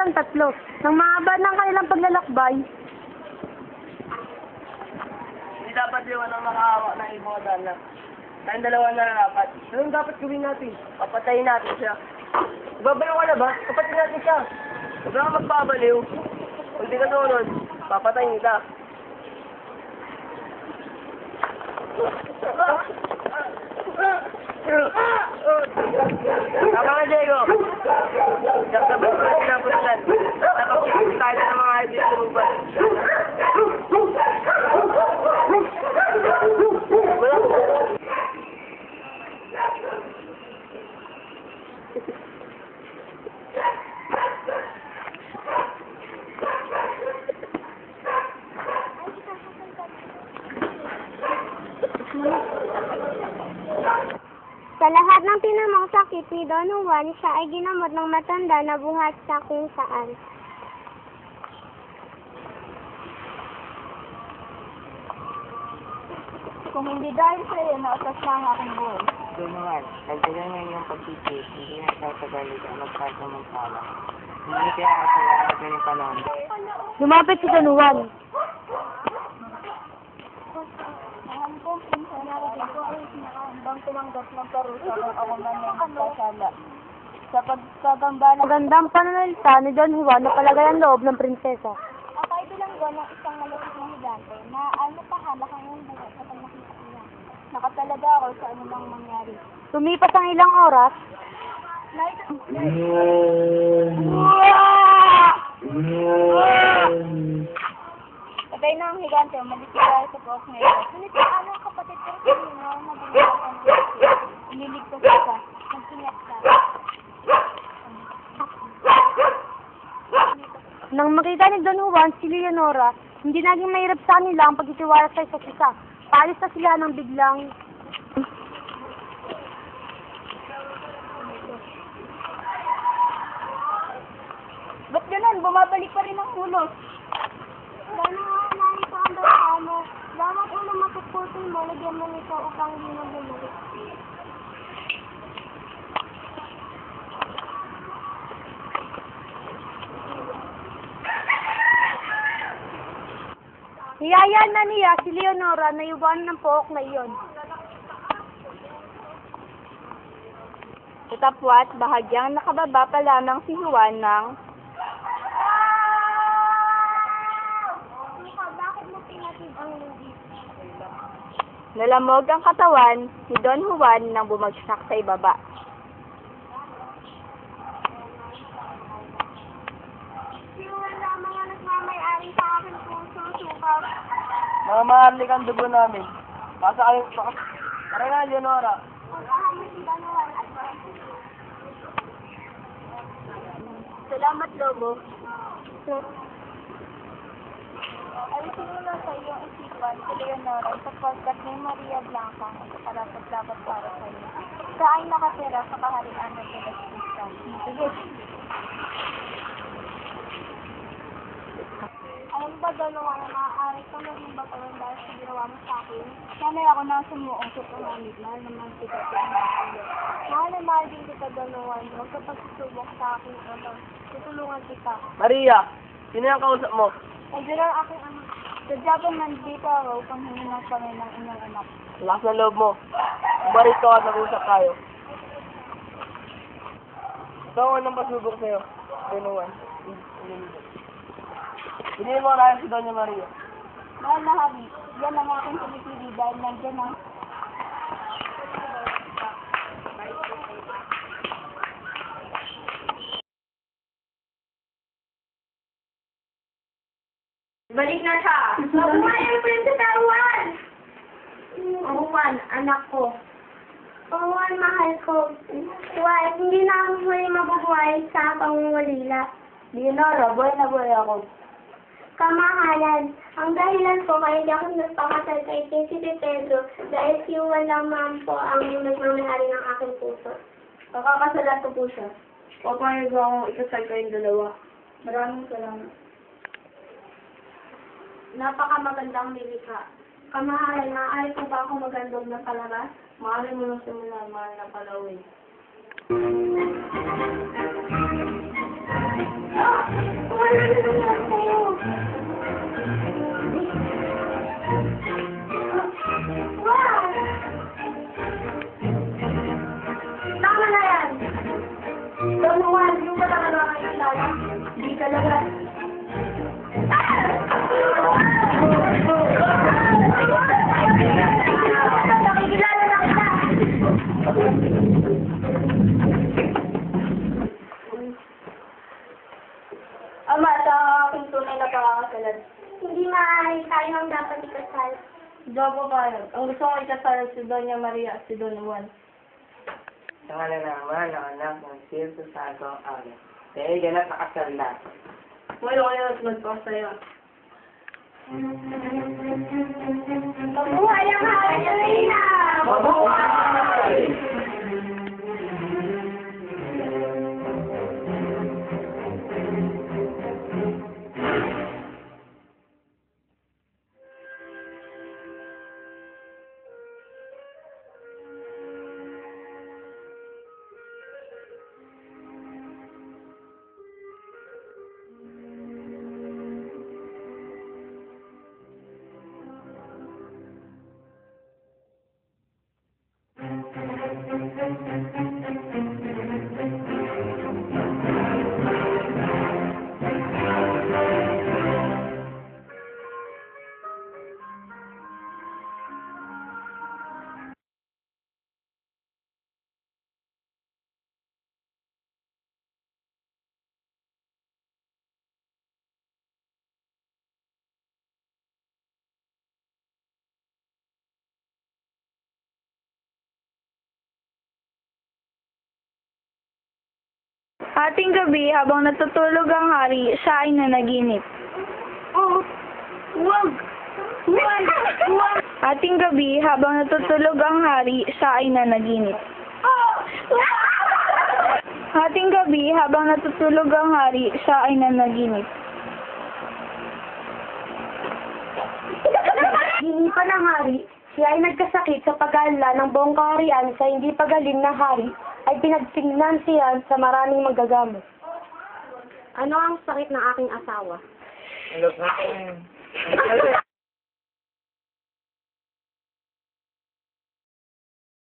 silang tatlo. Nang mahaba ng kanilang paglalakbay, Hindi dapat yung makahawak ng ibang dala. Tayong dalawa na dapat. Anong dapat gawin natin? Papatayin natin siya. Babaliw ka na ba? Papatayin natin siya. Huwag ka magpabaliw. Kung di ka sunod, papatayin kita. Tama ka, Diego. Diyak na ba sa pinapunan? Nakapagpapit tayo ng mga ideas sa ruban. Sa lahat ng tinamang sakit ni Don Juan, siya ay ginamot ng matanda na buhat sa kung saan. Kung hindi dahil sa iyo, nautas na ang aking buhay. Doon naman, dagdagan ng iyong pagtitip, hindi na tatagalid ang magsasamantala. Hindi kaya kasalanan ng iyong panahon. lumapit si Don Juan. Mahal ko, pinsan natin ko ay sinakambang tumanggap ng parusa kung ako man ay nagkasala. Sa pagkagambala, Magandang pananalita ni Don Juan na palagay ang loob ng prinsesa. Ako ay bilanggo ng isang malapit na higante na pahamak ang iyong buhay kapag nakita ko yan. nakatalaga ako sa anumang mangyari. Lumipas ang ilang oras, Patay na ang higante, umalis tayo sa buhok ngayon. Ngunit ang anong kapatid ko sa inyo, mabilis ako ng Iniligtas ka. nagsingat ka. nang makita ni Don Juan si Leonora, hindi naging mahirap sa kanila ang pagtitiwala sa isa't isa. Paalis na sila ng biglang Ba't ganun? Bumabalik pa rin ang ulos. Dahil nga narito ang dalawa mo, bawat ulo mapuputol mo, lagyan mo nito upang hindi mo bumalik. hiyayaan na niya si Leonora na iwanan ng pook na iyon. Katapwat, bahagyang nakababa pa lamang si Juan ng Bakit mo pinatid ang lubi? nalamog ang katawan ni Don Juan nang bumagsak sa ibaba. Sino lamang ang nagmamayari sa aking puso, sukaw? Mga maharlik ang dugo namin. Pasa kayo, tara na, Leonora. Puntahan mo si Don Juan at Salamat, Lobo. alisin mo na sa iyong isipan si Leonora sapagkat may Maria Blanca ang kaparapat-dapat para sa iyo. Siya ay nakatira sa kaharian ng Celestita. Sige. Ayun ba doon naman na maaari ka maging batalan dahil sa ginawa mo sa akin? Sana'y ako na sumuong sa pangalit. Mahal naman kita sa iyo. Mahal na mahal din kita doon naman. Huwag ka pagsusubok sa akin. Tutulungan kita. Maria, sino yung kausap mo? Nandiyan ang aking anak. Sadyapan nandito ako upang hininang kami ng inyong anak. Lakas ng loob mo. Umarit ka at nag-usap tayo. Ito ang unang pasubok sa'yo. Pinuwan. Hindi mo kaya si Doña Maria. Mahal na Habi, yan ang aking pinipili dahil nandiyan ang Balik na siya. Mabuhay ang Prinsesa Juan! Juan, anak ko. Juan, mahal ko. Juan, hindi na ako muli mabubuhay sa pangungulila. Leonora, buhay na buhay ako. Kamahalan, ang dahilan ko kaya hindi ako nagpakasal kay Prinsipe Pedro dahil si Juan lamang po ang nagmamayari ng aking puso. Kakakasalan ko po siya. Papayag akong ikasal kayong dalawa. Maraming salamat. Napakamagandang nilikha. Kamahalan, maaari po ba ako magandog ng palabas? Maaari mo nang simulan, mahal na palawin. nangyari sa'yo? Wow! Tama na yan. Don Juan, yung ba talaga nakakilala? Hindi talaga. Nakikilala na kita. Ama, sa aking tunay na pangangasalan. Hindi maaari tayo ang dapat ikasal. Hindi ako payag. Ang gusto ko ikasal si Doña Maria at si Don Juan. Sa nga na naman ang anak ng Espiritu Santo ang Ama. Dahil ganap nakasal na. Ngayon ko yung magpasaya. Mabuhay ang mahal na Reyna! Mabuhay! Ating gabi, habang natutulog ang hari, siya ay nanaginip. Oh, wag! Wag! Wag! Ating gabi, habang natutulog ang hari, siya ay nanaginip. Oh! Ating gabi, habang natutulog ang hari, siya ay nanaginip. Ginipan ng hari, siya ay nagkasakit sa pag-aalala ng buong kaharian sa hindi pagaling na hari ay pinagsignan siya sa maraming magagamot. Ano ang sakit ng aking asawa? Hello,